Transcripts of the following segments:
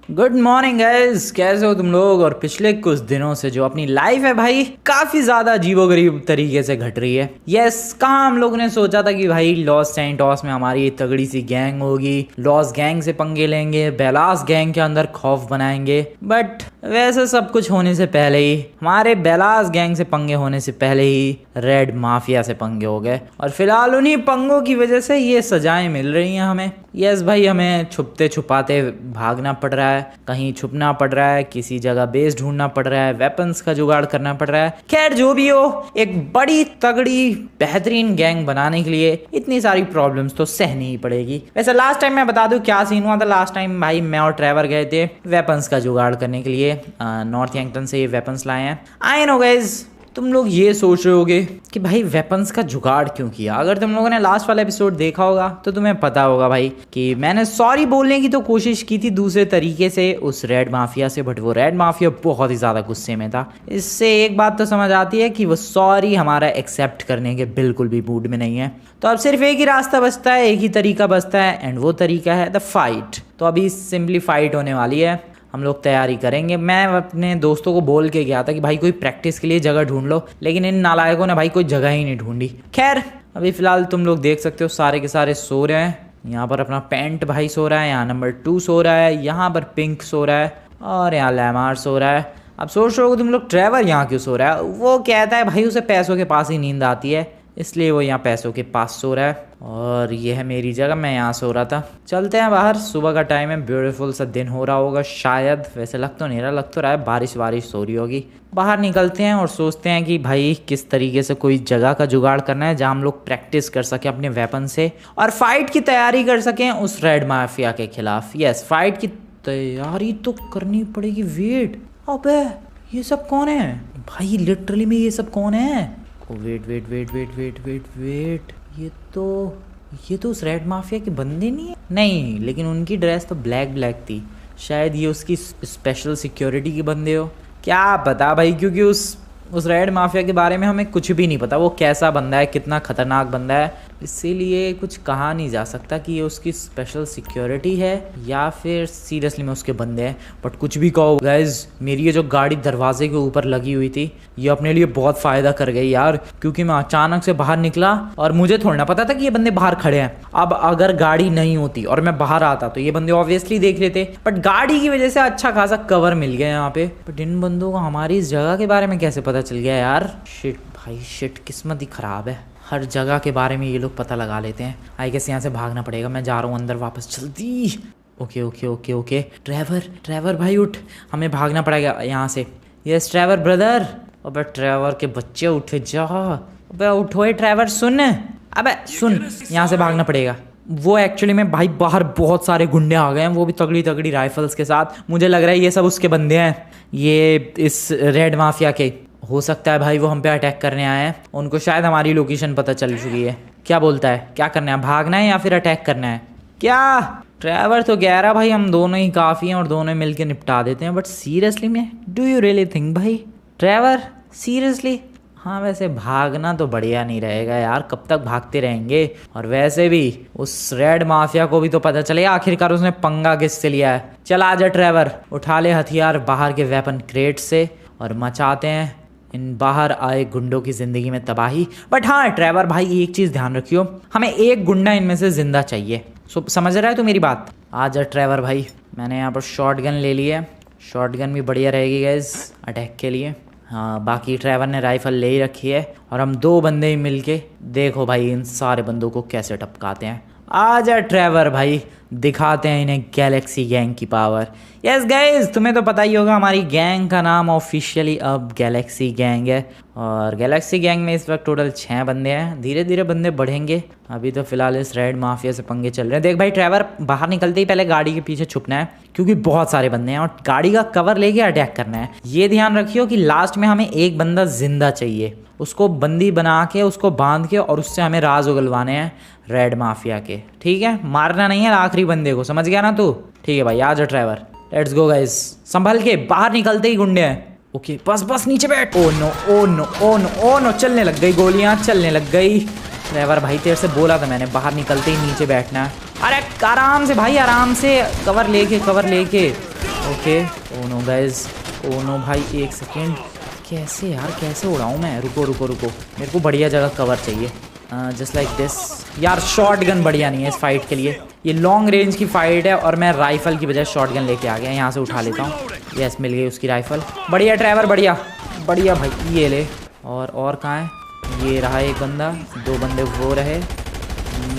Good morning guys, कैसे हो तुम लोग। और पिछले कुछ दिनों से जो अपनी लाइफ है भाई काफी ज्यादा अजीबोगरीब तरीके से घट रही है। यस, कहाँ हम लोगों ने सोचा था कि भाई लॉस सैंटोस में हमारी तगड़ी सी गैंग होगी, लॉस गैंग से पंगे लेंगे, बेलास गैंग के अंदर खौफ बनाएंगे। बट वैसे सब कुछ होने से पहले ही, हमारे बेलास गैंग से पंगे होने से पहले ही रेड माफिया से पंगे हो गए। और फिलहाल उन्हीं पंगों की वजह से ये सजाएं मिल रही हैं हमें। यस भाई, हमें छुपते छुपाते भागना पड़ रहा है, कहीं छुपना पड़ रहा है, किसी जगह बेस ढूंढना पड़ रहा है, वेपन्स का जुगाड़ करना पड़ रहा है। खैर जो भी हो, एक बड़ी तगड़ी बेहतरीन गैंग बनाने के लिए इतनी सारी प्रॉब्लम्स तो सहनी ही पड़ेगी। वैसे लास्ट टाइम मैं बता दूं क्या सीन हुआ था। लास्ट टाइम भाई मैं और ट्रेवर गए थे वेपन्स का जुगाड़ करने के लिए, नॉर्थ यंगटन से ये वेपन्स लाए हैं। आई नो गाइज, तुम लोग ये सोच रहे होगे कि भाई वेपन्स का जुगाड़ क्यों किया। अगर तुम लोगों ने लास्ट वाला एपिसोड देखा होगा तो तुम्हें पता होगा भाई कि मैंने सॉरी बोलने की तो कोशिश की थी दूसरे तरीके से उस रेड माफिया से, बट वो रेड माफिया बहुत ही ज़्यादा गुस्से में था। इससे एक बात तो समझ आती है कि वो सॉरी हमारा एक्सेप्ट करने के बिल्कुल भी मूड में नहीं है। तो अब सिर्फ एक ही रास्ता बचता है, एक ही तरीका बचता है, एंड वो तरीका है द फाइट। तो अभी सिंपली फाइट होने वाली है, हम लोग तैयारी करेंगे। मैं अपने दोस्तों को बोल के गया था कि भाई कोई प्रैक्टिस के लिए जगह ढूंढ लो, लेकिन इन नालायकों ने भाई कोई जगह ही नहीं ढूंढी। खैर अभी फिलहाल तुम लोग देख सकते हो सारे के सारे सो रहे हैं। यहाँ पर अपना पेंट भाई सो रहा है, यहाँ नंबर 2 सो रहा है, यहाँ पर पिंक सो रहा है, और यहाँ लैमार सो रहा है। अब सोच रहे हो तुम लोग ट्रेवर यहाँ क्यों सो रहा है। वो कहता है भाई उसे पैसों के पास ही नींद आती है, इसलिए वो यहाँ पैसों के पास सो रहा है। और ये है मेरी जगह, मैं यहाँ सो रहा था। चलते हैं बाहर, सुबह का टाइम है, ब्यूटीफुल सा दिन हो रहा होगा शायद। वैसे लग तो नहीं रहा, लग तो रहा है बारिश हो रही होगी। बाहर निकलते हैं और सोचते हैं कि भाई किस तरीके से कोई जगह का जुगाड़ करना है जहाँ हम लोग प्रैक्टिस कर सकें अपने वेपन से और फाइट की तैयारी कर सकें उस रेड माफिया के खिलाफ। यस, फाइट की तैयारी तो करनी पड़ेगी। वेट, अबे ये सब कौन है भाई, लिटरली में ये सब कौन है। Wait wait wait wait wait wait wait, ये तो उस रेड माफिया के बंदे नहीं, लेकिन उनकी ड्रेस तो ब्लैक थी। शायद ये उसकी स्पेशल सिक्योरिटी के बंदे हो, क्या पता भाई, क्योंकि उस रेड माफिया के बारे में हमें कुछ भी नहीं पता। वो कैसा बंदा है, कितना खतरनाक बंदा है, इसीलिए कुछ कहा नहीं जा सकता कि ये उसकी स्पेशल सिक्योरिटी है या फिर सीरियसली में उसके बंदे हैं। बट कुछ भी कहो गाइज, मेरी ये जो गाड़ी दरवाजे के ऊपर लगी हुई थी ये अपने लिए बहुत फ़ायदा कर गई यार, क्योंकि मैं अचानक से बाहर निकला और मुझे थोड़ा ना पता था कि ये बंदे बाहर खड़े हैं। अब अगर गाड़ी नहीं होती और मैं बाहर आता तो ये बंदे ऑब्वियसली देख लेते, बट गाड़ी की वजह से अच्छा खासा कवर मिल गया यहाँ पे। बट इन बंदों को हमारी इस जगह के बारे में कैसे पता चल गया यार। शिट भाई शिट, किस्मत ही खराब है, हर जगह के बारे में ये लोग पता लगा लेते हैं। आई गेस यहाँ से भागना पड़ेगा, मैं जा रहा हूँ अंदर वापस जल्दी। Okay okay okay okay, Trevor भाई उठ, हमें भागना पड़ेगा यहाँ से। Yes Trevor brother. अबे ट्रेवर के बच्चे उठे जा, अबे उठो ट्रेवर, सुन अबे सुन, यहाँ से भागना पड़ेगा। वो एक्चुअली में भाई बाहर बहुत सारे गुंडे आ गए हैं, वो भी तगड़ी राइफल्स के साथ। मुझे लग रहा है ये सब उसके बंदे हैं, ये इस रेड माफिया के। हो सकता है भाई वो हम पे अटैक करने आए हैं, उनको शायद हमारी लोकेशन पता चल चुकी है। क्या बोलता है, क्या करना है, भागना है या फिर अटैक करना है क्या। ट्रेवर तो कह रहा भाई हम दोनों ही काफ़ी हैं और दोनों मिलकर निपटा देते हैं, बट सीरियसली में डू यू रियली थिंक भाई ट्रेवर, सीरियसली। हाँ वैसे भागना तो बढ़िया नहीं रहेगा यार, कब तक भागते रहेंगे। और वैसे भी उस रेड माफिया को भी तो पता चलेगा आखिरकार उसने पंगा किससे लिया है। चल आजा ट्रेवर, उठा ले हथियार बाहर के वेपन क्रेट से और मचाते हैं इन बाहर आए गुंडों की ज़िंदगी में तबाही। बट हाँ ट्रेवर भाई एक चीज़ ध्यान रखियो, हमें एक गुंडा इनमें से ज़िंदा चाहिए। समझ रहा है तू मेरी बात। आजा ट्रेवर भाई, मैंने यहाँ पर शॉटगन ले ली है, शॉटगन भी बढ़िया रहेगी गैस अटैक के लिए। हाँ बाकी ट्रेवर ने राइफल ले ही रखी है और हम 2 बंदे ही मिलके देखो भाई इन सारे बंदों को कैसे टपकाते हैं। आजा ट्रेवर भाई, दिखाते हैं इन्हें गैलेक्सी गैंग की पावर। यस गाइज, तुम्हें तो पता ही होगा हमारी गैंग का नाम ऑफिशियली अब गैलेक्सी गैंग है। और गैलेक्सी गैंग में इस वक्त टोटल 6 बंदे हैं, धीरे धीरे बंदे बढ़ेंगे। अभी तो फिलहाल इस रेड माफिया से पंगे चल रहे हैं। देख भाई ट्रेवर, बाहर निकलते ही पहले गाड़ी के पीछे छुपना है, क्योंकि बहुत सारे बंदे हैं और गाड़ी का कवर लेके अटैक करना है। ये ध्यान रखियो कि लास्ट में हमें एक बंदा जिंदा चाहिए, उसको बंदी बना के उसको बांध के और उससे हमें राज उगलवाने हैं रेड माफिया के। ठीक है, मारना नहीं है आखिरी बंदे को, समझ गया ना तू। ठीक है भाई, आ जा ड्राइवर, लेट्स गो गाइस। संभल के, बाहर निकलते ही गुंडे हैं। ओके बस नीचे बैठ। Oh no oh no oh no oh no, चलने लग गई गोलियां, चलने लग गई। ड्राइवर भाई तेरे से बोला था मैंने बाहर निकलते ही नीचे बैठना है। अरे आराम से भाई, आराम से, कवर लेके okay. Oh no guys, oh no भाई, एक सेकेंड। कैसे यार, कैसे उड़ाऊँ मैं? रुको रुको रुको, मेरे को बढ़िया जगह कवर चाहिए। Just like this. यार शॉर्ट गन बढ़िया नहीं है इस फाइट के लिए, ये लॉन्ग रेंज की फाइट है और मैं राइफल की बजाय शॉर्ट गन लेके आ गया। यहाँ से उठा लेता हूँ। यस, मिल गई उसकी राइफल। बढ़िया ट्रैवर, बढ़िया बढ़िया भाई, ये ले। और कहाँ है? ये रहा एक बंदा, 2 बंदे वो रहे।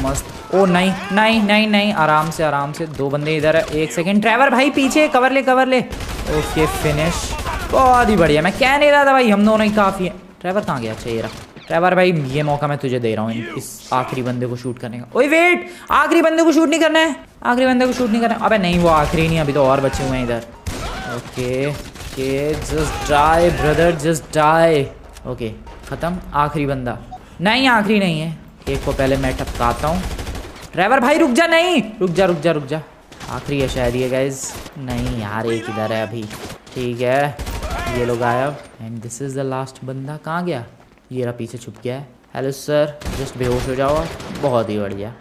मस्त। ओ नहीं नहीं नहीं नहीं, आराम से आराम से, 2 बंदे इधर है। एक सेकेंड ट्रैवर भाई, पीछे कवर ले कवर ले। ओके फिनिश, बहुत ही बढ़िया। मैं कह नहीं रहा था भाई, हम दोनों ही काफ़ी हैं। ट्रैवर कहाँ गया? अच्छा ये रहा। ट्रैवर भाई, ये मौका मैं तुझे दे रहा हूँ इस आखिरी बंदे को शूट करने का। ओए वेट, आखिरी बंदे को शूट नहीं करना है, आखिरी बंदे को शूट नहीं करना है। अबे नहीं, वो आखिरी नहीं, अभी तो और बचे हुए हैं इधर। Okay okay, just die brother, just die. Okay ख़त्म, आखिरी बंदा। नहीं आखिरी नहीं है, एक को पहले मैं टपकाता हूँ। ट्रैवर भाई रुक जा, नहीं रुक जा रुक जा रुक जा, आखिरी है शायद ये गाइज। नहीं यार, एक इधर है अभी। ठीक है, ये लोग गायब। And this is the last बंदा। कहाँ गया? ये रहा, पीछे छुप गया है। हेलो सर, जस्ट बेहोश हो जाओ। बहुत ही बढ़िया।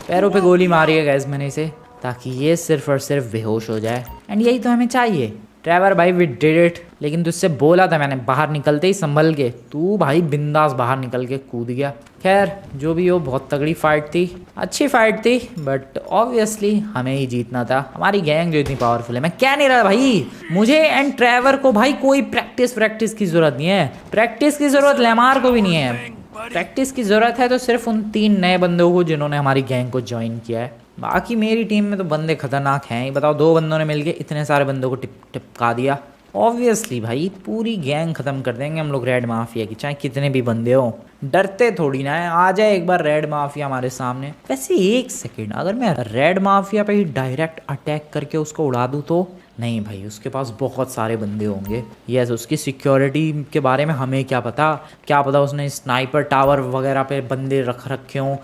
पैरों पे गोली मारी है गैस मैंने इसे, ताकि ये सिर्फ और सिर्फ बेहोश हो जाए। एंड यही तो हमें चाहिए। ट्रैवर भाई वी डिड इट। लेकिन तुझसे बोला था मैंने, बाहर निकलते ही संभल के। तू भाई बिंदास बाहर निकल के कूद गया। खैर जो भी हो, बहुत तगड़ी फाइट थी, अच्छी फाइट थी, बट ऑब्वियसली हमें ही जीतना था। हमारी गैंग जो इतनी पावरफुल है, मैं क्या नहीं रहा भाई, मुझे एंड ट्रैवर को भाई कोई प्रैक्टिस की जरूरत नहीं है। प्रैक्टिस की जरूरत लेमार को भी नहीं है। प्रैक्टिस की जरूरत है तो सिर्फ उन 3 नए बंदों को जिन्होंने हमारी गैंग को ज्वाइन किया है। बाकी मेरी टीम में तो बंदे खतरनाक हैं ही। बताओ, 2 बंदों ने मिलके इतने सारे बंदों को टिपका दिया। ऑब्वियसली भाई पूरी गैंग खत्म कर देंगे हम लोग रेड माफिया की, चाहे कितने भी बंदे हो। डरते थोड़ी ना है, आ जाए एक बार रेड माफिया हमारे सामने। वैसे एक सेकेंड, अगर मैं रेड माफिया पे ही डायरेक्ट अटैक करके उसको उड़ा दूँ तो? नहीं भाई, उसके पास बहुत सारे बंदे होंगे। यस, उसकी सिक्योरिटी के बारे में हमें क्या पता उसने स्नाइपर टावर वगैरह पे बंदे रख रखे हों,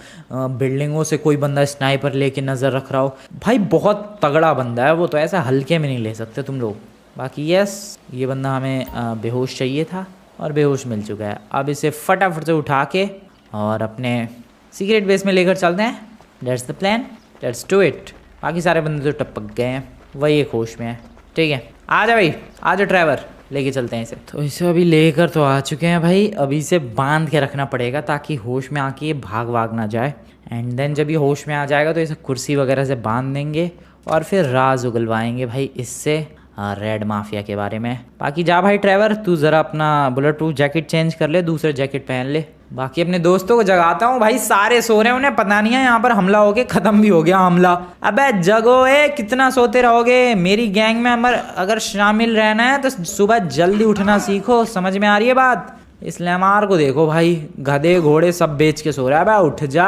बिल्डिंगों से कोई बंदा स्नाइपर लेके नज़र रख रहा हो। भाई बहुत तगड़ा बंदा है वो तो, ऐसा हल्के में नहीं ले सकते तुम लोग। बाकी यस, ये बंदा हमें बेहोश चाहिए था और बेहोश मिल चुका है। अब इसे फटाफट से उठा के और अपने सीक्रेट बेस में लेकर चलते हैं। That's the plan, let's do it. बाकी सारे बंदे तो टपक गए हैं, वही एक होश में है। ठीक है, आ जा भाई, आ जा ड्राइवर, लेके चलते हैं इसे। तो इसे अभी लेकर तो आ चुके हैं भाई, अभी इसे बांध के रखना पड़ेगा ताकि होश में आके ये भाग ना जाए। एंड देन जब ये होश में आ जाएगा तो इसे कुर्सी वगैरह से बांध देंगे और फिर राज उगलवाएंगे भाई इससे रेड माफिया के बारे में। बाकी जा भाई ड्राइवर, तू ज़रा अपना बुलेट प्रूफ जैकेट चेंज कर ले, दूसरे जैकेट पहन ले। बाकी अपने दोस्तों को जगाता हूँ भाई, सारे सो रहे हैं, उन्हें पता नहीं है यहाँ पर हमला हो गया, खत्म भी हो गया हमला। अबे जगो, कितना सोते रहोगे? मेरी गैंग में अगर शामिल रहना है तो सुबह जल्दी उठना सीखो, समझ में आ रही है बात? इस लेमार को देखो भाई, गधे घोड़े सब बेच के सो रहा है। भाई उठ जा,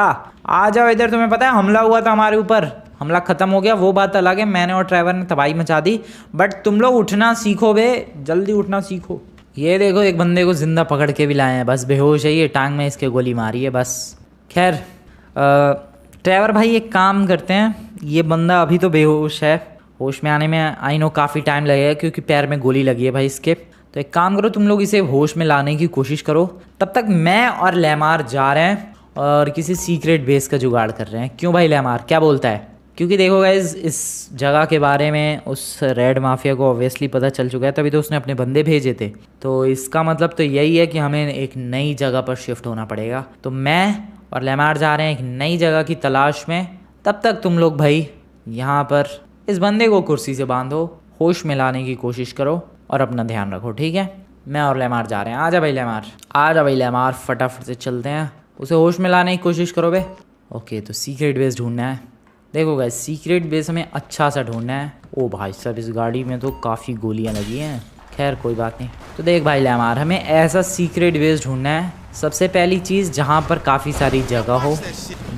आ जाओ इधर। तुम्हें पता है हमला हुआ था हमारे ऊपर, हमला खत्म हो गया, वो बात अलग है, मैंने और ट्रैवर ने तबाही मचा दी, बट तुम लोग उठना सीखो बे, जल्दी उठना सीखो। ये देखो, एक बंदे को जिंदा पकड़ के भी लाए हैं, बस बेहोश है, ये टांग में इसके गोली मारी है बस। खैर ट्रैवर भाई एक काम करते हैं, ये बंदा अभी तो बेहोश है, होश में आने में आई नो काफ़ी टाइम लगेगा क्योंकि पैर में गोली लगी है भाई इसके। तो एक काम करो, तुम लोग इसे होश में लाने की कोशिश करो, तब तक मैं और लेमार जा रहे हैं और किसी सीक्रेट बेस का जुगाड़ कर रहे हैं। क्यों भाई लेमार, क्या बोलता है? क्योंकि देखो गाइस, इस जगह के बारे में उस रेड माफिया को ऑब्वियसली पता चल चुका है, तभी तो उसने अपने बंदे भेजे थे। तो इसका मतलब तो यही है कि हमें एक नई जगह पर शिफ्ट होना पड़ेगा। तो मैं और लेमार जा रहे हैं एक नई जगह की तलाश में। तब तक तुम लोग भाई यहाँ पर इस बंदे को कुर्सी से बांधो, होश में लाने की कोशिश करो और अपना ध्यान रखो, ठीक है? मैं और लेमार जा रहे हैं। आजा भाई लेमार, आजा भाई लेमार, फटाफट से चलते हैं, उसे होश में लाने की कोशिश करो बे। ओके, तो सीक्रेट बेस ढूंढना है। देखो गाइस, सीक्रेट बेस हमें अच्छा सा ढूंढना है। ओ भाई साहब, इस गाड़ी में तो काफ़ी गोलियां लगी हैं, खैर कोई बात नहीं। तो देख भाई लेमार, हमें ऐसा सीक्रेट बेस ढूंढना है। सबसे पहली चीज़ जहाँ पर काफ़ी सारी जगह हो,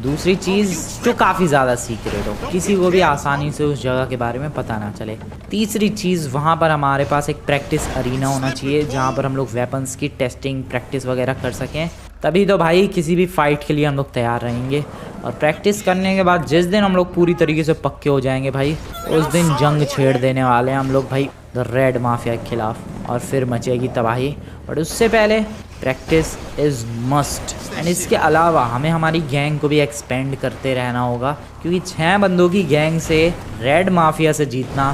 दूसरी चीज़ जो काफ़ी ज़्यादा सीक्रेट हो, किसी को भी आसानी से उस जगह के बारे में पता ना चले। तीसरी चीज़, वहाँ पर हमारे पास एक प्रैक्टिस अरीना होना चाहिए जहाँ पर हम लोग वेपन्स की टेस्टिंग प्रैक्टिस वगैरह कर सकें। तभी तो भाई किसी भी फाइट के लिए हम लोग तैयार रहेंगे। और प्रैक्टिस करने के बाद जिस दिन हम लोग पूरी तरीके से पक्के हो जाएंगे भाई, उस दिन जंग छेड़ देने वाले हैं हम लोग भाई द रेड माफिया के खिलाफ, और फिर मचेगी तबाही। बट उससे पहले प्रैक्टिस इज़ मस्ट। एंड इसके अलावा हमें हमारी गैंग को भी एक्सपेंड करते रहना होगा, क्योंकि 6 बंदों की गैंग से रेड माफिया से जीतना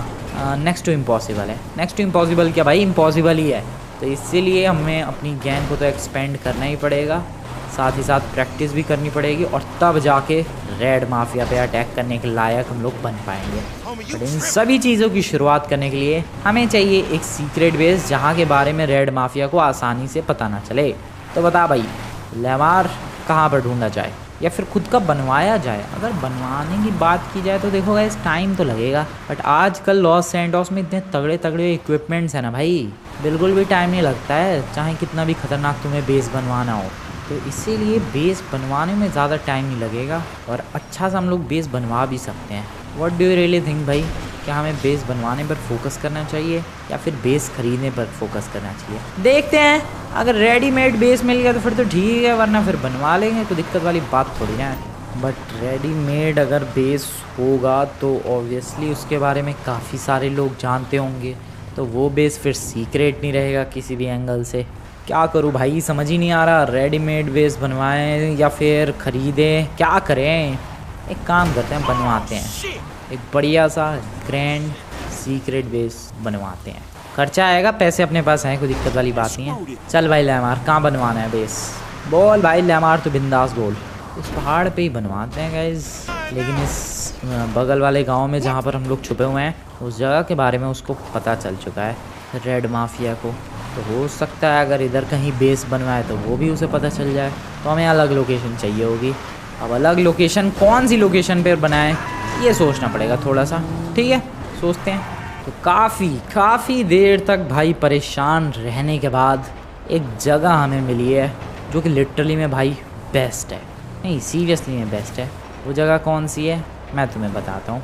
नेक्स्ट टू इम्पॉसिबल है। नेक्स्ट टू इम्पॉसिबल क्या भाई, इम्पॉसिबल ही है। तो इसीलिए हमें अपनी गैंग को तो एक्सपेंड करना ही पड़ेगा, साथ ही साथ प्रैक्टिस भी करनी पड़ेगी, और तब जाके रेड माफिया पे अटैक करने के लायक हम लोग बन पाएंगे। बट इन सभी चीज़ों की शुरुआत करने के लिए हमें चाहिए एक सीक्रेट बेस जहाँ के बारे में रेड माफिया को आसानी से पता ना चले। तो बता भाई लेमार कहाँ पर ढूंढा जाए या फिर खुद का बनवाया जाए? अगर बनवाने की बात की जाए तो देखो गाइस टाइम तो लगेगा, बट आजकल लॉस सैंटोस में इतने तगड़े तगड़े इक्विपमेंट्स हैं ना भाई, बिल्कुल भी टाइम नहीं लगता है, चाहे कितना भी खतरनाक तुम्हें बेस बनवाना हो। तो इसीलिए बेस बनवाने में ज़्यादा टाइम नहीं लगेगा और अच्छा सा हम लोग बेस बनवा भी सकते हैं। What do you really think भाई, क्या हमें बेस बनवाने पर फोकस करना चाहिए या फिर बेस खरीदने पर फोकस करना चाहिए? देखते हैं, अगर रेडीमेड बेस मिल गया तो फिर तो ठीक है, वरना फिर बनवा लेंगे, कोई दिक्कत वाली बात थोड़ी ना है। बट रेडीमेड अगर बेस होगा तो ऑब्वियसली उसके बारे में काफ़ी सारे लोग जानते होंगे, तो वो बेस फिर सीक्रेट नहीं रहेगा किसी भी एंगल से। क्या करूँ भाई, समझ ही नहीं आ रहा, रेडीमेड बेस बनवाएं या फिर ख़रीदें, क्या करें? एक काम करते हैं, बनवाते हैं एक बढ़िया सा ग्रैंड सीक्रेट बेस बनवाते हैं। खर्चा आएगा, पैसे अपने पास हैं, कोई दिक्कत वाली बात नहीं है। चल भाई लेमार, कहाँ बनवाना है बेस? बोल भाई लेमार, तो बिंदास बोल। उस पहाड़ पे ही बनवाते हैं गाइज, लेकिन इस बगल वाले गांव में जहाँ पर हम लोग छुपे हुए हैं उस जगह के बारे में उसको पता चल चुका है रेड माफिया को। तो हो सकता है अगर इधर कहीं बेस बनवाए तो वो भी उसे पता चल जाए, तो हमें अलग लोकेशन चाहिए होगी। अब अलग लोकेशन कौन सी लोकेशन पर बनाएं ये सोचना पड़ेगा थोड़ा सा, ठीक है सोचते हैं। तो काफ़ी देर तक भाई परेशान रहने के बाद एक जगह हमें मिली है जो कि लिटरली में भाई बेस्ट है, नहीं सीरियसली में बेस्ट है। वो जगह कौन सी है मैं तुम्हें बताता हूँ।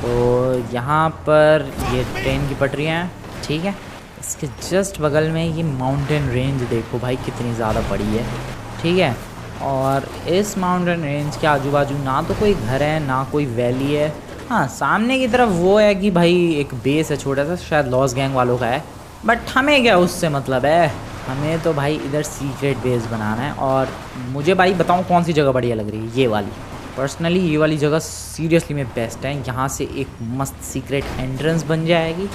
तो यहाँ पर ये ट्रेन की पटरियाँ हैं, ठीक है, इसके जस्ट बगल में ये माउंटेन रेंज देखो भाई कितनी ज़्यादा बड़ी है, ठीक है। और इस माउंटेन रेंज के आजू बाजू ना तो कोई घर है ना कोई वैली है। हाँ सामने की तरफ वो है कि भाई एक बेस है छोटा सा, शायद लॉस गैंग वालों का है, बट हमें क्या उससे मतलब है, हमें तो भाई इधर सीक्रेट बेस बनाना है। और मुझे भाई बताऊँ कौन सी जगह बढ़िया लग रही है? ये वाली, पर्सनली ये वाली जगह सीरियसली में बेस्ट है। यहाँ से एक मस्त सीक्रेट एंट्रेंस बन जाएगी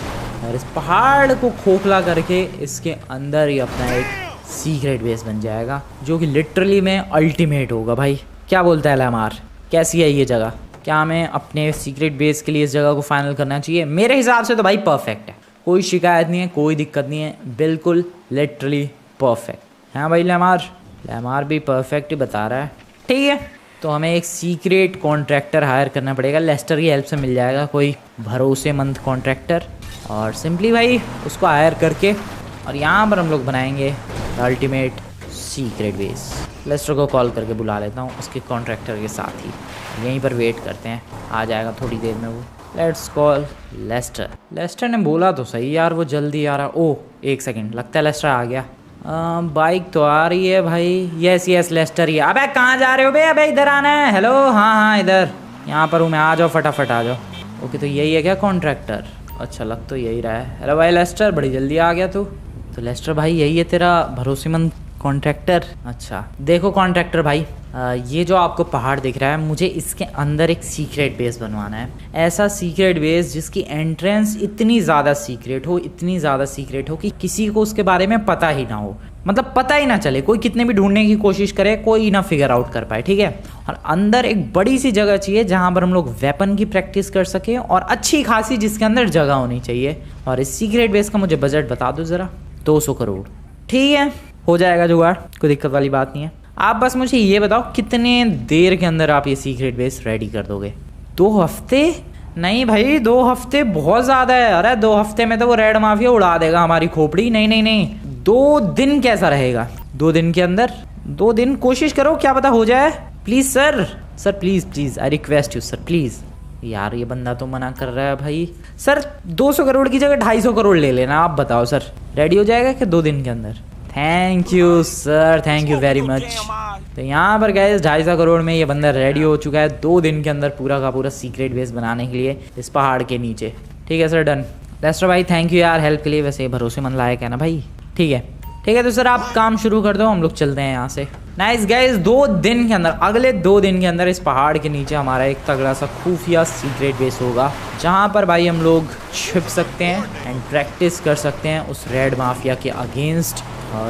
और इस पहाड़ को खोखला करके इसके अंदर ही अपना एक सीक्रेट बेस बन जाएगा जो कि लिटरली में अल्टीमेट होगा भाई। क्या बोलता है लेमार, कैसी है ये जगह? क्या हमें अपने सीक्रेट बेस के लिए इस जगह को फाइनल करना चाहिए? मेरे हिसाब से तो भाई परफेक्ट है, कोई शिकायत नहीं है, कोई दिक्कत नहीं है, बिल्कुल लिटरली परफेक्ट। हाँ भाई लेमार भी परफेक्ट ही बता रहा है, ठीक है। तो हमें एक सीक्रेट कॉन्ट्रैक्टर हायर करना पड़ेगा, लेस्टर की हेल्प से मिल जाएगा कोई भरोसेमंद कॉन्ट्रैक्टर, और सिंपली भाई उसको हायर करके और यहाँ पर हम लोग बनाएंगे अल्टीमेट सीक्रेट बेस। लेस्टर को कॉल करके बुला लेता हूँ उसके कॉन्ट्रैक्टर के साथ ही, यहीं पर वेट करते हैं, आ जाएगा थोड़ी देर में वो। Let's call Lester. लेस्टर ने बोला तो सही यार वो जल्दी आ रहा। ओह एक सेकंड, लगता है लेस्टर आ गया। बाइक तो आ रही है भाई, यस लेस्टर ही। अबे कहाँ जा रहे हो बे? अबे इधर आना है। हेलो हाँ इधर, यहाँ पर हूँ मैं, आ जाओ फटाफट आ जाओ। ओके तो यही है क्या कॉन्ट्रैक्टर? अच्छा लग तो यही रहा है। हेलो भाई लेस्टर, बड़ी जल्दी आ गया तू। तो लेस्टर भाई यही है तेरा भरोसेमंद कॉन्ट्रैक्टर? अच्छा देखो कॉन्ट्रैक्टर भाई, ये जो आपको पहाड़ दिख रहा है, मुझे इसके अंदर एक सीक्रेट बेस बनवाना है। ऐसा सीक्रेट बेस जिसकी एंट्रेंस इतनी ज़्यादा सीक्रेट हो कि किसी को उसके बारे में पता ही ना हो, मतलब पता ही ना चले, कोई कितने भी ढूंढने की कोशिश करे कोई ना फिगर आउट कर पाए, ठीक है। और अंदर एक बड़ी सी जगह चाहिए जहाँ पर हम लोग वेपन की प्रैक्टिस कर सके, और अच्छी खासी जिसके अंदर जगह होनी चाहिए। और इस सीक्रेट बेस का मुझे बजट बता दो ज़रा। 200 करोड़, ठीक है हो जाएगा जुगाड़, कोई दिक्कत वाली बात नहीं है। आप बस मुझे ये बताओ कितने देर के अंदर आप ये सीक्रेट बेस रेडी कर दोगे? 2 हफ्ते? नहीं भाई 2 हफ्ते बहुत ज़्यादा है। अरे 2 हफ्ते में तो वो रेड माफिया उड़ा देगा हमारी खोपड़ी। नहीं 2 दिन कैसा रहेगा? 2 दिन के अंदर, 2 दिन कोशिश करो, क्या पता हो जाए। Please sir please I request you sir please. यार ये बंदा तो मना कर रहा है भाई। सर 200 करोड़ की जगह 250 करोड़ ले लेना, आप बताओ सर रेडी हो जाएगा क्या 2 दिन के अंदर? Thank you sir, thank you very much. तो यहाँ पर गए 250 करोड़ में ये बंदा रेडी हो चुका है 2 दिन के अंदर पूरा का पूरा सीक्रेट बेस बनाने के लिए इस पहाड़ के नीचे। ठीक है सर डन। लेस्टर भाई थैंक यू यार हेल्प के लिए, वैसे भरोसेमंद लायक है ना भाई। ठीक है तो सर आप काम शुरू कर दो, हम लोग चलते हैं यहाँ से। नाइस गाइस, 2 दिन के अंदर, अगले 2 दिन के अंदर इस पहाड़ के नीचे हमारा एक तगड़ा सा खुफिया सीक्रेट बेस होगा, जहाँ पर भाई हम लोग छिप सकते हैं एंड प्रैक्टिस कर सकते हैं उस रेड माफिया के अगेंस्ट।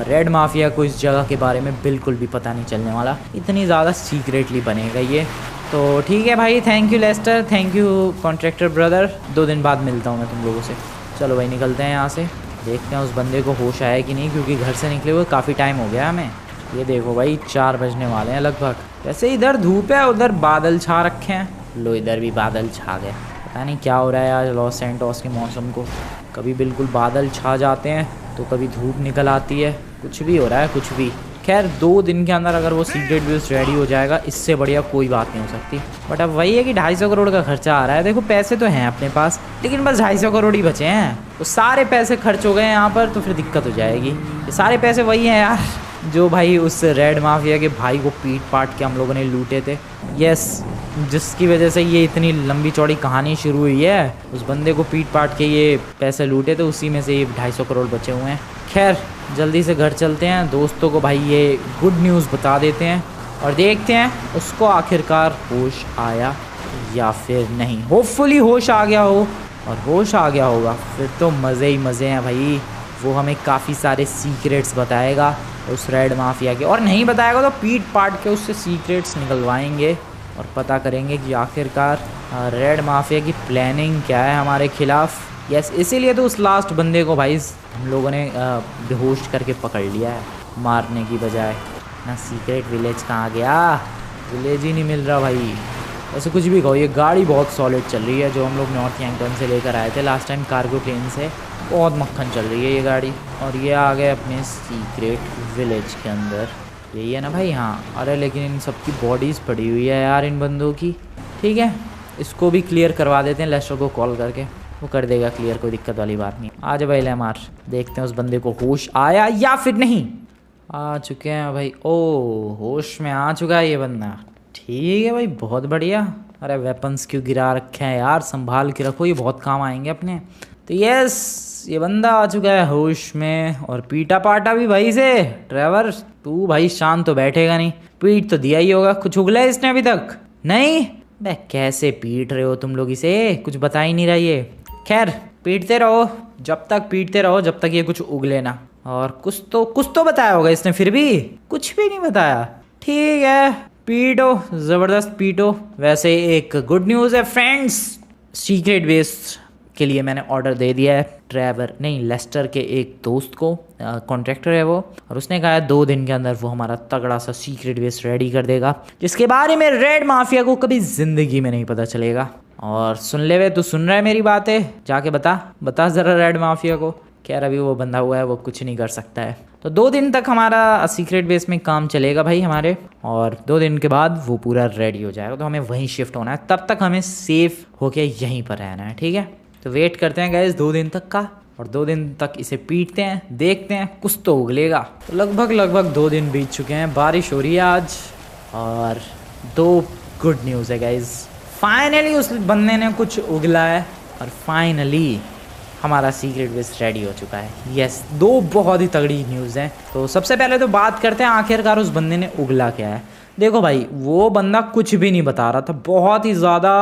रेड माफिया को इस जगह के बारे में बिल्कुल भी पता नहीं चलने वाला, इतनी ज़्यादा सीक्रेटली बनेगा ये। तो ठीक है भाई, thank you Lester, thank you contractor brother. 2 दिन बाद मिलता हूँ मैं तुम लोगों से। चलो भाई निकलते हैं यहाँ से, देखते हैं उस बंदे को होश आया कि नहीं, क्योंकि घर से निकले हुए काफ़ी टाइम हो गया हमें। ये देखो भाई 4 बजने वाले हैं लगभग। वैसे इधर धूप है, उधर बादल छा रखे हैं। लो इधर भी बादल छा गए। पता नहीं क्या हो रहा है आज लॉस सैंटोस के मौसम को, कभी बिल्कुल बादल छा जाते हैं तो कभी धूप निकल आती है, कुछ भी हो रहा है कुछ भी। खैर 2 दिन के अंदर अगर वो सीक्रेट बेस रेडी हो जाएगा, इससे बढ़िया कोई बात नहीं हो सकती। बट अब वही है कि 250 करोड़ का खर्चा आ रहा है। देखो पैसे तो हैं अपने पास, लेकिन बस 250 करोड़ ही बचे हैं, तो सारे पैसे खर्च हो गए यहाँ पर, तो फिर दिक्कत हो जाएगी। ये सारे पैसे वही हैं यार जो भाई उस रेड माफिया के भाई को पीट पाट के हम लोगों ने लूटे थे। यस, जिसकी वजह से ये इतनी लंबी चौड़ी कहानी शुरू हुई है। उस बंदे को पीट पाट के ये पैसे लूटे थे, उसी में से ये 250 करोड़ बचे हुए हैं। खैर जल्दी से घर चलते हैं, दोस्तों को भाई ये गुड न्यूज़ बता देते हैं और देखते हैं उसको आखिरकार होश आया या फिर नहीं। होपफुली होश आ गया हो, और होश आ गया होगा फिर तो मज़े ही मज़े हैं भाई। वो हमें काफ़ी सारे सीक्रेट्स बताएगा उस रेड माफिया के, और नहीं बताएगा तो पीट पाट के उससे सीक्रेट्स निकलवाएंगे और पता करेंगे कि आखिरकार रेड माफिया की प्लानिंग क्या है हमारे खिलाफ। यस, इसीलिए तो उस लास्ट बंदे को भाई हम लोगों ने बेहोश करके पकड़ लिया है मारने की बजाय ना। सीक्रेट विलेज कहाँ गया, विलेज ही नहीं मिल रहा भाई। वैसे कुछ भी कहो, ये गाड़ी बहुत सॉलिड चल रही है जो हम लोग नॉर्थ यंगटन से लेकर आए थे लास्ट टाइम कार्गो ट्रेन से। बहुत मक्खन चल रही है ये गाड़ी। और ये आ गए अपने सीक्रेट विलेज के अंदर, यही है ना भाई? हाँ। अरे लेकिन इन सब की बॉडीज़ पड़ी हुई है यार इन बंदों की। ठीक है, इसको भी क्लियर करवा देते हैं लेस्टर को कॉल करके, वो कर देगा क्लियर, कोई दिक्कत वाली बात नहीं। आ जा भाई लेमार, देखते हैं उस बंदे को होश आया या फिर नहीं। आ चुके हैं भाई, ओ होश में आ चुका है ये बंदा। ठीक है भाई, बहुत बढ़िया। अरे वेपन्स क्यों गिरा रखे हैं यार, संभाल के रखो, ये बहुत काम आएंगे अपने। तो यस, ये बंदा आ चुका है होश में, और पीटा पाटा भी भाई से। ट्रेवर तू भाई शांत तो बैठेगा नहीं, पीट तो दिया ही होगा। कुछ उगला है इसने अभी तक? नहीं बे, कैसे पीट रहे हो तुम लोग इसे, कुछ बता ही नहीं रहा ये। खैर पीटते रहो, जब तक पीटते रहो जब तक ये कुछ उगले ना। और कुछ तो बताया होगा इसने, फिर भी कुछ भी नहीं बताया। ठीक है, पीटो, ज़बरदस्त पीटो। वैसे एक गुड न्यूज़ है फ्रेंड्स, सीक्रेट बेस के लिए मैंने ऑर्डर दे दिया है ट्रेवर नहीं लेस्टर के एक दोस्त को, कॉन्ट्रैक्टर है वो, और उसने कहा है 2 दिन के अंदर वो हमारा तगड़ा सा सीक्रेट बेस रेडी कर देगा, जिसके बारे में रेड माफिया को कभी जिंदगी में नहीं पता चलेगा। और सुन ले वे, तू सुन रहा है मेरी बातें? जाके बता ज़रा रेड माफिया को। खैर अभी वो बंधा हुआ है, वो कुछ नहीं कर सकता है। तो 2 दिन तक हमारा सीक्रेट बेस में काम चलेगा भाई हमारे, और 2 दिन के बाद वो पूरा रेडी हो जाएगा, तो हमें वहीं शिफ्ट होना है। तब तक हमें सेफ होके यहीं पर रहना है, ठीक है? तो वेट करते हैं गाइस 2 दिन तक का, और 2 दिन तक इसे पीटते हैं, देखते हैं कुछ तो उगलेगा। तो लगभग 2 दिन बीत चुके हैं, बारिश हो रही है आज, और 2 गुड न्यूज़ है गाइस। फाइनली उस बंदे ने कुछ उगला है, और फाइनली हमारा सीक्रेट बेस रेडी हो चुका है। यस, 2 बहुत ही तगड़ी न्यूज़ हैं। तो सबसे पहले तो बात करते हैं आखिरकार उस बंदे ने उगला क्या है। देखो भाई, वो बंदा कुछ भी नहीं बता रहा था, बहुत ही ज़्यादा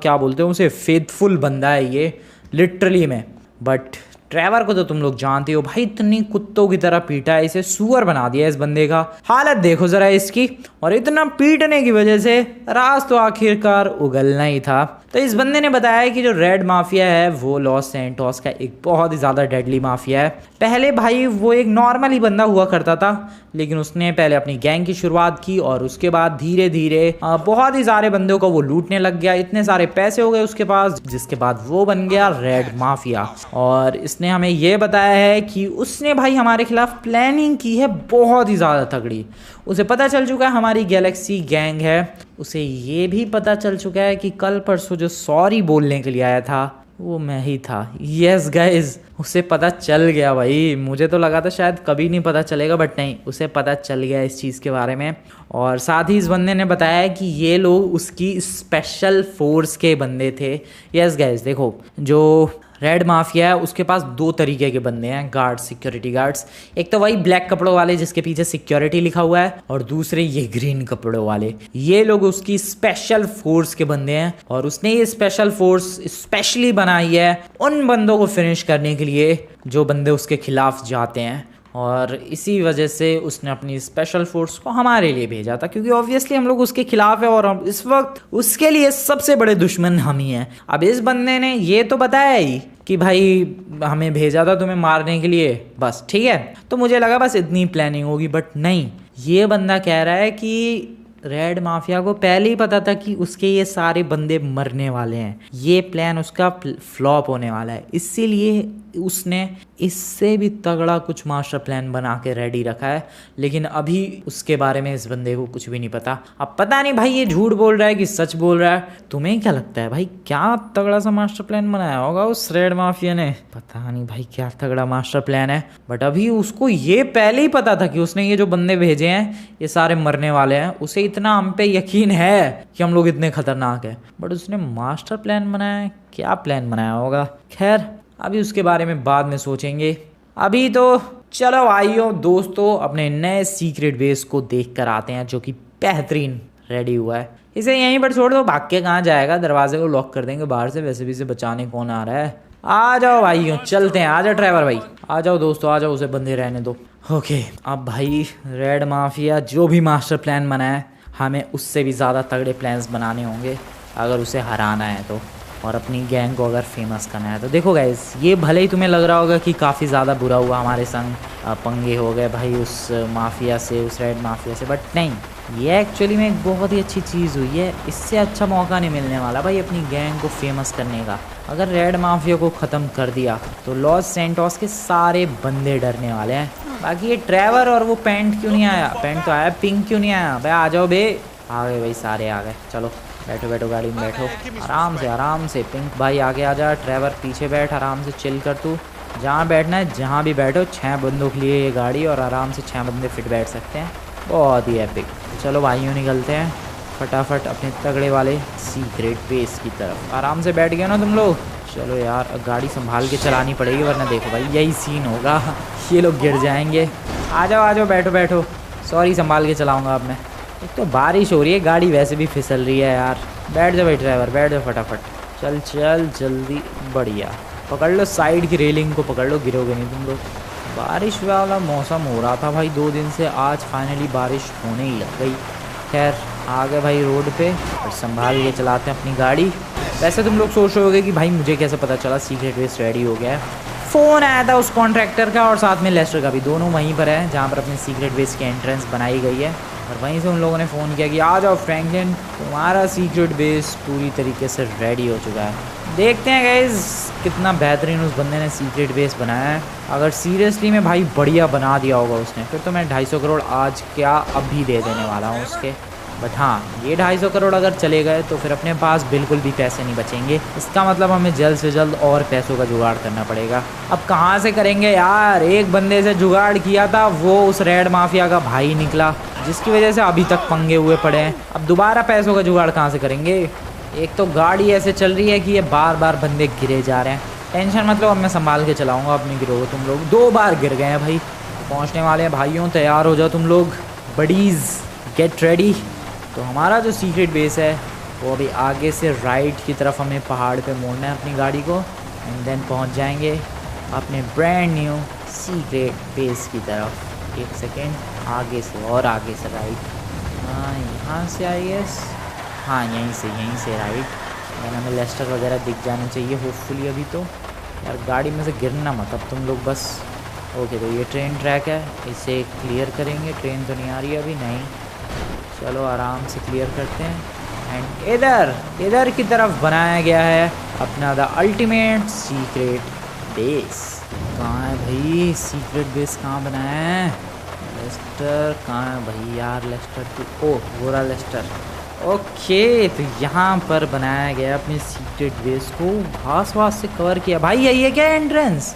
क्या बोलते हैं उसे, फेथफुल बंदा है ये लिटरली में। बट ट्रेवर को तो तुम लोग जानते हो भाई, इतनी कुत्तों की तरह पीटा है इसे, सुअर बना दिया इस बंदे का। हालत देखो जरा इसकी, और इतना पीटने की वजह से राज तो आखिरकार उगलना ही था। तो इस बंदे ने बताया कि जो रेड माफिया है वो लॉस सैंटोस का एक बहुत ही ज़्यादा डेडली माफिया है। पहले भाई वो एक नॉर्मल ही बंदा हुआ करता था, लेकिन उसने पहले अपनी गैंग की शुरुआत की, और उसके बाद धीरे धीरे बहुत ही सारे बंदों को वो लूटने लग गया। इतने सारे पैसे हो गए उसके पास, जिसके बाद वो बन गया रेड माफिया। और इसने हमें ये बताया है कि उसने भाई हमारे खिलाफ प्लानिंग की है बहुत ही ज़्यादा तगड़ी। उसे पता चल चुका है हमारी गैलेक्सी गैंग है, उसे ये भी पता चल चुका है कि कल परसों जो सॉरी बोलने के लिए आया था वो मैं ही था। यस गाइज, उसे पता चल गया भाई। मुझे तो लगा था शायद कभी नहीं पता चलेगा, बट नहीं, उसे पता चल गया इस चीज़ के बारे में। और साथ ही इस बंदे ने बताया कि ये लोग उसकी स्पेशल फोर्स के बंदे थे। यस गाइज, देखो जो रेड माफिया है उसके पास दो तरीके के बंदे हैं गार्ड्स, सिक्योरिटी गार्ड्स। एक तो वही ब्लैक कपड़ों वाले जिसके पीछे सिक्योरिटी लिखा हुआ है, और दूसरे ये ग्रीन कपड़ों वाले। ये लोग उसकी स्पेशल फोर्स के बंदे हैं, और उसने ये स्पेशल फोर्स स्पेशली बनाई है उन बंदों को फिनिश करने के लिए जो बंदे उसके खिलाफ जाते हैं। और इसी वजह से उसने अपनी स्पेशल फोर्स को हमारे लिए भेजा था, क्योंकि ऑब्वियसली हम लोग उसके खिलाफ है और हम इस वक्त उसके लिए सबसे बड़े दुश्मन हम ही हैं। अब इस बंदे ने ये तो बताया ही कि भाई हमें भेजा था तुम्हें मारने के लिए, बस ठीक है। तो मुझे लगा बस इतनी प्लानिंग होगी, बट नहीं, ये बंदा कह रहा है कि रेड माफिया को पहले ही पता था कि उसके ये सारे बंदे मरने वाले हैं, ये प्लान उसका फ्लॉप होने वाला है, इसीलिए उसने इससे भी तगड़ा कुछ मास्टर प्लान बना के रेडी रखा है। लेकिन अभी उसके बारे में इस बंदे को कुछ भी नहीं पता। अब पता नहीं भाई ये झूठ बोल रहा है कि सच बोल रहा है। तुम्हें क्या लगता है भाई, क्या तगड़ा सा मास्टर प्लान बनाया होगा उस रेड माफिया ने? पता नहीं भाई क्या तगड़ा मास्टर प्लान है, बट अभी उसको ये पहले ही पता था कि उसने ये जो बंदे भेजे हैं ये सारे मरने वाले हैं। उसे इतना हम पे यकीन है कि हम लोग इतने खतरनाक है, बट उसने मास्टर प्लान बनाया है। क्या प्लान बनाया होगा? खैर अभी उसके बारे में बाद में सोचेंगे। अभी तो चलो आइयो दोस्तों अपने नए सीक्रेट बेस को देख कर आते हैं, जो कि बेहतरीन रेडी हुआ है। इसे यहीं पर छोड़ दो, भाग के कहाँ जाएगा, दरवाजे को लॉक कर देंगे बाहर से, वैसे भी इसे बचाने कौन आ रहा है। आ जाओ भाइयों चलते हैं, आ जाओ ड्राइवर भाई, आ जाओ दोस्तों, आ जाओ, उसे बंदे रहने दो। ओके अब भाई रेड माफिया जो भी मास्टर प्लान बनाए, हमें उससे भी ज़्यादा तगड़े प्लान्स बनाने होंगे अगर उसे हराना है तो, और अपनी गैंग को अगर फेमस करना है तो। देखो गाइस, ये भले ही तुम्हें लग रहा होगा कि काफ़ी ज़्यादा बुरा हुआ हमारे संग, पंगे हो गए भाई उस माफिया से, उस रेड माफिया से, बट नहीं, ये एक्चुअली में एक बहुत ही अच्छी चीज़ हुई है। इससे अच्छा मौका नहीं मिलने वाला भाई अपनी गैंग को फेमस करने का। अगर रेड माफिया को ख़त्म कर दिया तो लॉस सैंटोस के सारे बंदे डरने वाले हैं। बाकी ये ट्रेवर और वो पेंट क्यों नहीं आया? पेंट तो आया, पिंक क्यों नहीं आया? भाई आ जाओ बे, आ गए भाई, सारे आ गए। चलो बैठो बैठो गाड़ी में बैठो, आराम से आराम से। पिंक भाई आगे आ जा, ट्रेवर पीछे बैठ, आराम से चिल कर। तू जहाँ बैठना है जहाँ भी बैठो, 6 बंदों के लिए ये गाड़ी, और आराम से 6 बंदे फिट बैठ सकते हैं। बहुत ही एपिक। चलो भाइयों निकलते हैं फटाफट अपने तगड़े वाले सीक्रेट बेस की तरफ। आराम से बैठ गए ना तुम लोग? चलो यार गाड़ी संभाल के चलानी पड़ेगी, वरना देखो भाई यही सीन होगा, ये लोग गिर जाएंगे। आ जाओ बैठो बैठो, सॉरी संभाल के चलाऊँगा अब मैं। एक तो बारिश हो रही है, गाड़ी वैसे भी फिसल रही है यार। बैठ जाओ भाई ड्राइवर, बैठ जाओ फटाफट, चल चल जल्दी, बढ़िया। पकड़ लो साइड की रेलिंग को, पकड़ लो, गिरोगे नहीं तुम लोग। बारिश वाला मौसम हो रहा था भाई 2 दिन से, आज फाइनली बारिश होने ही लग गई। खैर आ गए भाई रोड पे, और संभाल के चलाते हैं अपनी गाड़ी। वैसे तुम लोग सोच रहे होगे कि भाई मुझे कैसे पता चला सीक्रेट बेस रेडी हो गया है। फ़ोन आया था उस कॉन्ट्रैक्टर का और साथ में लेस्टर का भी, दोनों वहीं पर है जहाँ पर अपनी सीक्रेट बेस की एंट्रेंस बनाई गई है। और वहीं से उन लोगों ने फ़ोन किया कि आ जाओ फ्रैंकलिन, तुम्हारा सीक्रेट बेस पूरी तरीके से रेडी हो चुका है। देखते हैं गाइस कितना बेहतरीन उस बंदे ने सीक्रेट बेस बनाया है। अगर सीरियसली में भाई बढ़िया बना दिया होगा उसने, फिर तो मैं 250 करोड़ आज क्या अभी दे देने वाला हूँ उसके। बट हाँ, ये 250 करोड़ अगर चले गए तो फिर अपने पास बिल्कुल भी पैसे नहीं बचेंगे। इसका मतलब हमें जल्द से जल्द और पैसों का जुगाड़ करना पड़ेगा। अब कहाँ से करेंगे यार? एक बंदे से जुगाड़ किया था, वो उस रेड माफिया का भाई निकला, जिसकी वजह से अभी तक पंगे हुए पड़े हैं। अब दोबारा पैसों का जुगाड़ कहाँ से करेंगे? एक तो गाड़ी ऐसे चल रही है कि ये बार बार बंदे गिरे जा रहे हैं। टेंशन मतलब अब मैं संभाल के चलाऊँगा, अब नहीं गिरोगे तुम लोग। 2 बार गिर गए हैं भाई। पहुँचने वाले हैं भाइयों, तैयार हो जाओ तुम लोग, बडीज़ गेट रेडी। तो हमारा जो सीक्रेट बेस है वो अभी आगे से राइट की तरफ हमें पहाड़ पे मोड़ना है अपनी गाड़ी को, एंड देन पहुंच जाएंगे अपने ब्रांड न्यू सीक्रेट बेस की तरफ। 1 सेकेंड, आगे से और आगे से राइट, हाँ यहाँ से आई गेस, हाँ यहीं से राइट। देन हमें लेस्टर वगैरह दिख जाने चाहिए होपफुली। अभी तो यार गाड़ी में से गिरना मत अब तुम लोग बस। ओके तो ये ट्रेन ट्रैक है, इसे क्लियर करेंगे। ट्रेन तो नहीं आ रही अभी, नहीं, चलो आराम से क्लियर करते हैं। एंड इधर की तरफ बनाया गया है अपना द अल्टीमेट सीक्रेट बेस। कहाँ है भाई सीक्रेट बेस, कहाँ बनाया है? लेस्टर कहाँ है भाई यार? लेस्टर तो ओह गोरा लेस्टर। ओके तो यहाँ पर बनाया गया अपने सीक्रेट बेस को, घास वास से कवर किया भाई। यही है क्या एंट्रेंस?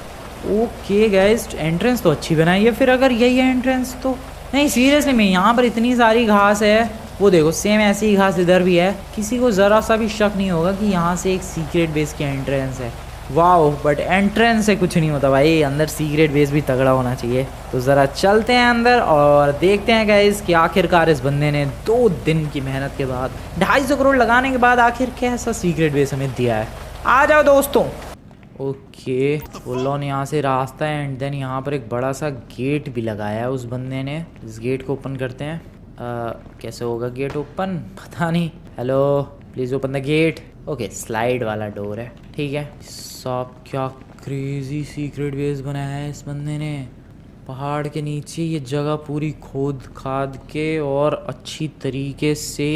ओके गाइस, एंट्रेंस तो अच्छी बनाई है फिर अगर यही है एंट्रेंस तो। नहीं सीरियसली में यहाँ पर इतनी सारी घास है, वो देखो सेम ऐसी ही घास इधर भी है, किसी को ज़रा सा भी शक नहीं होगा कि यहाँ से एक सीक्रेट बेस की एंट्रेंस है। वाओ, बट एंट्रेंस से कुछ नहीं होता भाई, अंदर सीक्रेट बेस भी तगड़ा होना चाहिए। तो ज़रा चलते हैं अंदर और देखते हैं गाइस कि आखिरकार इस बंदे ने 2 दिन की मेहनत के बाद 250 करोड़ लगाने के बाद आखिर कैसा सीक्रेट बेस हमें दिया है। आ जाओ दोस्तों। ओके, फुल ऑन यहाँ से रास्ता है एंड देन यहाँ पर एक बड़ा सा गेट भी लगाया है उस बंदे ने। इस गेट को ओपन करते हैं। कैसे होगा गेट ओपन, पता नहीं। Hello, please open the gate. Okay, slide वाला डोर है, ठीक है। सब क्या क्रेजी सीक्रेट बेस बनाया है इस बंदे ने। पहाड़ के नीचे ये जगह पूरी खोद खाद के और अच्छी तरीके से।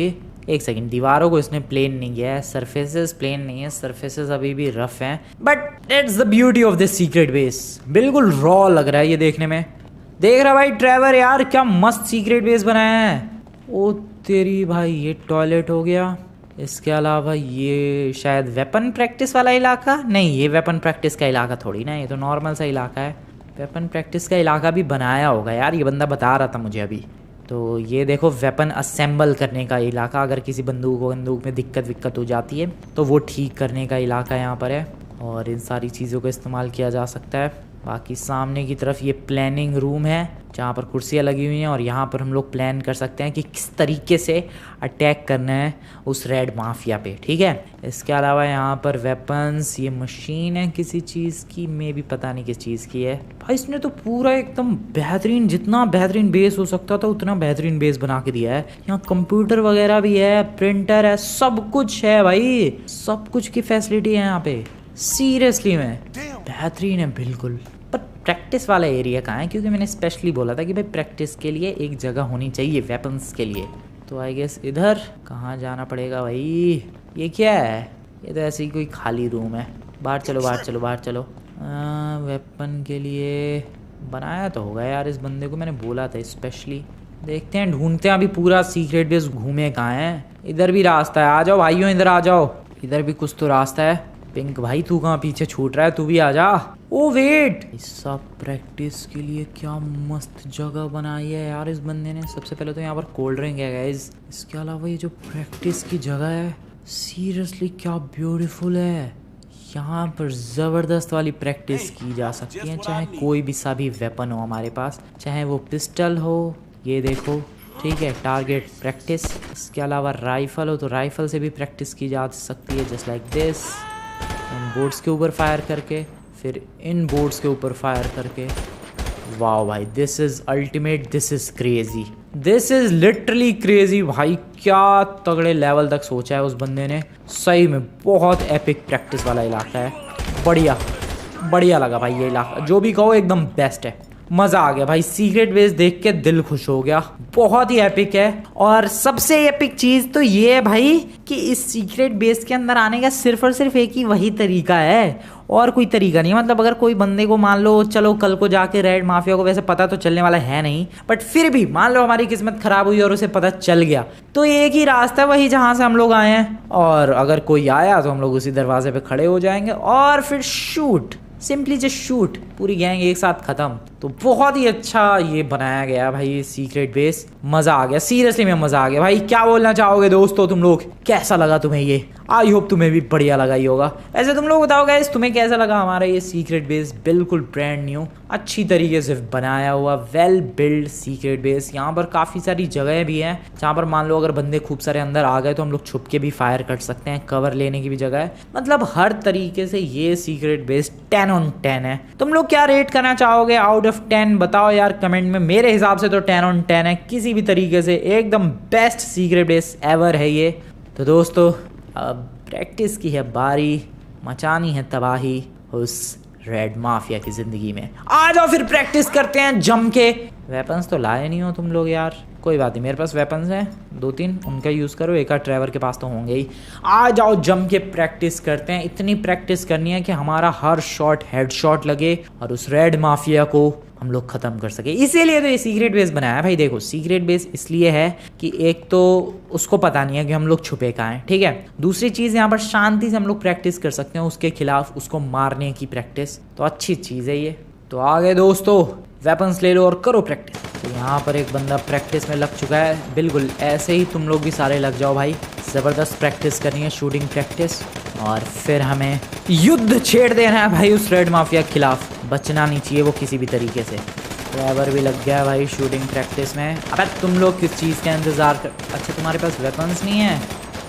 एक सेकंड, दीवारों को इसने प्लेन नहीं किया है, सरफेसेस प्लेन नहीं है, सरफेसेस अभी भी रफ हैं, but it's the beauty of this secret base. बिल्कुल रॉ लग रहा है ये देखने में। देख रहा भाई ट्रेवर, यार क्या मस्त सीक्रेट बेस बनाया है। ओ तेरी भाई, ये टॉयलेट हो गया। इसके अलावा ये शायद वेपन प्रैक्टिस वाला इलाका नहीं, ये वेपन प्रैक्टिस का इलाका थोड़ी ना, ये तो नॉर्मल सा इलाका है। वेपन प्रैक्टिस का इलाका भी बनाया होगा यार, ये बंदा बता रहा था मुझे अभी। तो ये देखो वेपन असेंबल करने का इलाका, अगर किसी बंदूक में दिक्कत विक्कत हो जाती है तो वो ठीक करने का इलाका यहाँ पर है और इन सारी चीज़ों का इस्तेमाल किया जा सकता है। बाकी सामने की तरफ ये प्लानिंग रूम है जहाँ पर कुर्सियाँ लगी हुई हैं और यहाँ पर हम लोग प्लान कर सकते हैं कि किस तरीके से अटैक करना है उस रेड माफिया पे, ठीक है। इसके अलावा यहाँ पर वेपन्स, ये मशीन है किसी चीज़ की, मे भी पता नहीं किस चीज़ की है। भाई इसने तो पूरा एकदम बेहतरीन, जितना बेहतरीन बेस हो सकता था उतना बेहतरीन बेस बना के दिया है। यहाँ कंप्यूटर वगैरह भी है, प्रिंटर है, सब कुछ है भाई, सब कुछ की फैसिलिटी है यहाँ पे। सीरियसली में बेहतरीन है बिल्कुल। पर प्रैक्टिस वाला एरिया कहाँ है, क्योंकि मैंने स्पेशली बोला था कि भाई प्रैक्टिस के लिए एक जगह होनी चाहिए वेपन्स के लिए। तो आई गेस इधर कहाँ जाना पड़ेगा भाई। ये क्या है, ये तो ऐसे ही कोई खाली रूम है। बाहर चलो, बाहर चलो, बाहर चलो। वेपन के लिए बनाया तो होगा यार इस बंदे को, मैंने बोला था स्पेशली। देखते हैं, ढूंढते हैं अभी पूरा सीक्रेट बेस घूमे कहाँ है। इधर भी रास्ता है, आ जाओ भाइयों इधर आ जाओ। इधर भी कुछ तो रास्ता है। पिंक भाई तू कहाँ पीछे छूट रहा है, तू भी आ जा। ओ वेट, सब प्रैक्टिस के लिए क्या मस्त जगह बनाई है यार इस बंदे ने। सबसे पहले तो यहाँ पर कोल्ड ड्रिंक है गाइस। इसके अलावा ये जो प्रैक्टिस की जगह है, सीरियसली क्या ब्यूटीफुल है। यहाँ पर ज़बरदस्त वाली प्रैक्टिस की जा सकती है, चाहे कोई भी सा भी वेपन हो हमारे पास, चाहे वो पिस्टल हो, ये देखो, ठीक है, टारगेट प्रैक्टिस। इसके अलावा राइफल हो तो राइफल से भी प्रैक्टिस की जा सकती है, just like this. In boards के ऊपर फायर करके, फिर इन बोर्ड्स के ऊपर फायर करके। वाह भाई, this is ultimate, this is crazy, this is literally crazy भाई। क्या तगड़े लेवल तक सोचा है उस बंदे ने, सही में बहुत एपिक प्रैक्टिस वाला इलाका है। बढ़िया बढ़िया लगा भाई ये इलाका, जो भी कहो एकदम बेस्ट है। मज़ा आ गया भाई, सीक्रेट बेस देख के दिल खुश हो गया, बहुत ही एपिक है। और सबसे एपिक चीज़ तो ये है भाई कि इस सीक्रेट बेस के अंदर आने का सिर्फ और सिर्फ एक ही वही तरीका है, और कोई तरीका नहीं है। मतलब अगर कोई बंदे को मान लो, चलो कल को जाके रेड माफिया को वैसे पता तो चलने वाला है नहीं, बट फिर भी मान लो हमारी किस्मत खराब हुई और उसे पता चल गया, तो एक ही रास्ता है वही जहाँ से हम लोग आए हैं। और अगर कोई आया तो हम लोग उसी दरवाजे पे खड़े हो जाएंगे और फिर शूट, सिंपली जस्ट शूट, पूरी गैंग एक साथ खत्म। तो बहुत ही अच्छा ये बनाया गया भाई ये सीक्रेट बेस, मज़ा आ गया, सीरियसली में मज़ा आ गया भाई। क्या बोलना चाहोगे दोस्तों तुम लोग, कैसा लगा तुम्हें ये? आई होप तुम्हें भी बढ़िया लगा ही होगा। ऐसे तुम लोग बताओ गाइस, तुम्हें कैसा लगा हमारा ये सीक्रेट बेस, बिल्कुल ब्रांड न्यू, अच्छी तरीके से बनाया हुआ, वेल बिल्ड सीक्रेट बेस। यहाँ पर काफ़ी सारी जगह भी हैं जहाँ पर मान लो अगर बंदे खूब सारे अंदर आ गए तो हम लोग छुप के भी फायर कर सकते हैं, कवर लेने की भी जगह है। मतलब हर तरीके से ये सीक्रेट बेस 10 on 10 है। तुम लोग क्या रेट करना चाहोगे आउट ऑफ 10 बताओ यार कमेंट में। मेरे हिसाब से तो 10 on 10 है, किसी भी तरीके से एकदम बेस्ट सीक्रेट बेस एवर है ये। तो दोस्तों अब प्रैक्टिस की है बारी, मचानी है तबाही उस रेड माफिया की ज़िंदगी में। आ जाओ फिर प्रैक्टिस करते हैं जम के। वेपन्स तो लाए नहीं हो तुम लोग यार, कोई बात नहीं, मेरे पास वेपन्स हैं 2-3, उनका यूज़ करो, एक आध ड्राइवर के पास तो होंगे ही। आ जाओ जम के प्रैक्टिस करते हैं, इतनी प्रैक्टिस करनी है कि हमारा हर शॉट हेड शॉट लगे और उस रेड माफिया को हम लोग ख़त्म कर सके। इसीलिए तो ये सीक्रेट बेस बनाया है भाई। देखो सीक्रेट बेस इसलिए है कि एक तो उसको पता नहीं है कि हम लोग छुपे कहाँ हैं, ठीक है। दूसरी चीज़ यहाँ पर शांति से हम लोग प्रैक्टिस कर सकते हैं उसके खिलाफ, उसको मारने की प्रैक्टिस, तो अच्छी चीज़ है ये। तो आ गए दोस्तों, वेपन्स ले लो और करो प्रैक्टिस। तो यहाँ पर एक बंदा प्रैक्टिस में लग चुका है, बिल्कुल ऐसे ही तुम लोग भी सारे लग जाओ भाई। ज़बरदस्त प्रैक्टिस करनी है, शूटिंग प्रैक्टिस। और फिर हमें युद्ध छेड़ देना है भाई उस रेड माफिया के खिलाफ। बचना नहीं चाहिए वो किसी भी तरीके से। ड्राइवर भी लग गया भाई शूटिंग प्रैक्टिस में। अबे तुम लोग किस चीज़ का इंतज़ार कर। अच्छा तुम्हारे पास वेपन्स नहीं है,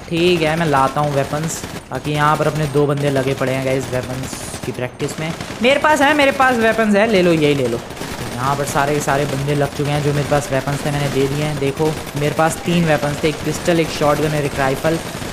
ठीक है मैं लाता हूँ वेपन्स। बाकी यहाँ पर अपने 2 बंदे लगे पड़े हैं गाइस वेपन्स की प्रैक्टिस में। मेरे पास वेपन्स है, ले लो यही ले लो। यहाँ पर सारे के सारे बंदे लग चुके हैं जो मेरे पास वेपन्स थे मैंने दे दिए हैं। देखो मेरे पास 3 वेपन्स थे, एक पिस्टल, एक शॉटगन और एक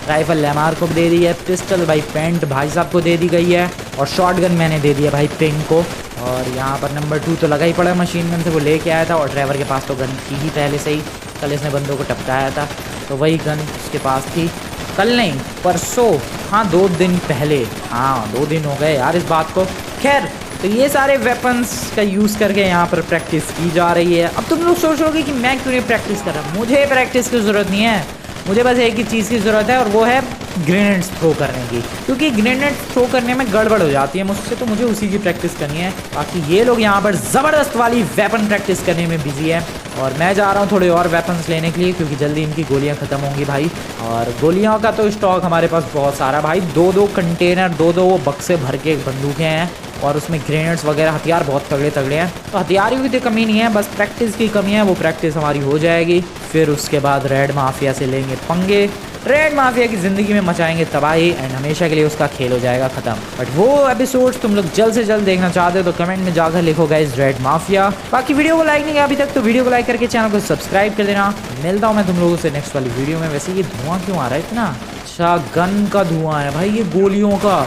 राइफल लेमार को दे दी है। पिस्टल भाई पेंट भाई साहब को दे दी गई है और शॉटगन मैंने दे दिया भाई पिंक को। और यहाँ पर नंबर 2 तो लगा ही पड़ा मशीन गन से, वो लेके आया था। और ड्राइवर के पास तो गन थी ही पहले से ही, कल इसने बंदों को टपकाया था तो वही गन उसके पास थी। कल नहीं परसों, हाँ 2 दिन पहले, हाँ 2 दिन हो गए यार इस बात को। खैर तो ये सारे वेपन्स का यूज़ करके यहाँ पर प्रैक्टिस की जा रही है। अब तुम लोग सोचोगे कि मैं क्यों नहीं प्रैक्टिस कर रहा। मुझे प्रैक्टिस की ज़रूरत नहीं है, मुझे बस एक ही चीज़ की ज़रूरत है और वो है ग्रेनेड्स थ्रो करने की, क्योंकि ग्रेनेड थ्रो करने में गड़बड़ हो जाती है मुझसे, तो मुझे उसी की प्रैक्टिस करनी है। बाकी ये लोग यहाँ पर ज़बरदस्त वाली वेपन प्रैक्टिस करने में बिजी है और मैं जा रहा हूँ थोड़े और वेपन्स लेने के लिए, क्योंकि जल्दी इनकी गोलियाँ ख़त्म होंगी भाई। और गोलियों का तो स्टॉक हमारे पास बहुत सारा भाई, 2-2 कंटेनर 2-2 वो बक्से भर के बंदूकें हैं और उसमें ग्रेनेड्स वगैरह हथियार बहुत तगड़े हैं। तो हथियारों की तो कमी नहीं है, बस प्रैक्टिस की कमी है। वो प्रैक्टिस हमारी हो जाएगी, फिर उसके बाद रेड माफिया से लेंगे पंगे। रेड माफिया की ज़िंदगी में मचाएंगे तबाही एंड हमेशा के लिए उसका खेल हो जाएगा ख़त्म। बट वो एपिसोड्स तुम लोग जल्द से जल्द देखना चाहते हो तो कमेंट में जाकर लिखो गाइस रेड माफिया। बाकी वीडियो को लाइक नहीं किया अभी तक तो वीडियो को लाइक करके चैनल को सब्सक्राइब कर देना। मिलता हूँ मैं तुम लोगों से नेक्स्ट वाली वीडियो में। वैसे ये धुआं क्यों आ रहा है इतना? अच्छा गन का धुआं है भाई, ये गोलियों का।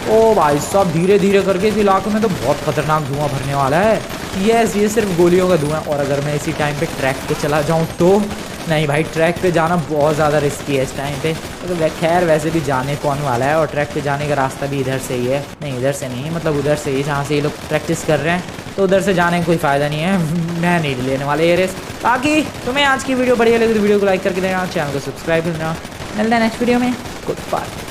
ओ भाई साहब धीरे धीरे करके इस इलाके में तो बहुत खतरनाक धुआं भरने वाला है। यस ये सिर्फ गोलियों का धुआं। और अगर मैं इसी टाइम पे ट्रैक पे चला जाऊं तो नहीं भाई, ट्रैक पे जाना बहुत ज़्यादा रिस्की है इस टाइम पे। तो खैर वैसे भी जाने कौन वाला है और ट्रैक पे जाने का रास्ता भी इधर से ही है। नहीं इधर से नहीं, मतलब उधर से ही जहाँ से ये लोग प्रैक्टिस कर रहे हैं, तो उधर से जाने का कोई फ़ायदा नहीं है। मैं नहीं लेने वाले ये रेस। बाकी तुम्हें आज की वीडियो बढ़िया लगी तो वीडियो को लाइक करके देना, चैनल को सब्सक्राइब करना। मिलते हैं नेक्स्ट वीडियो में। Good bye.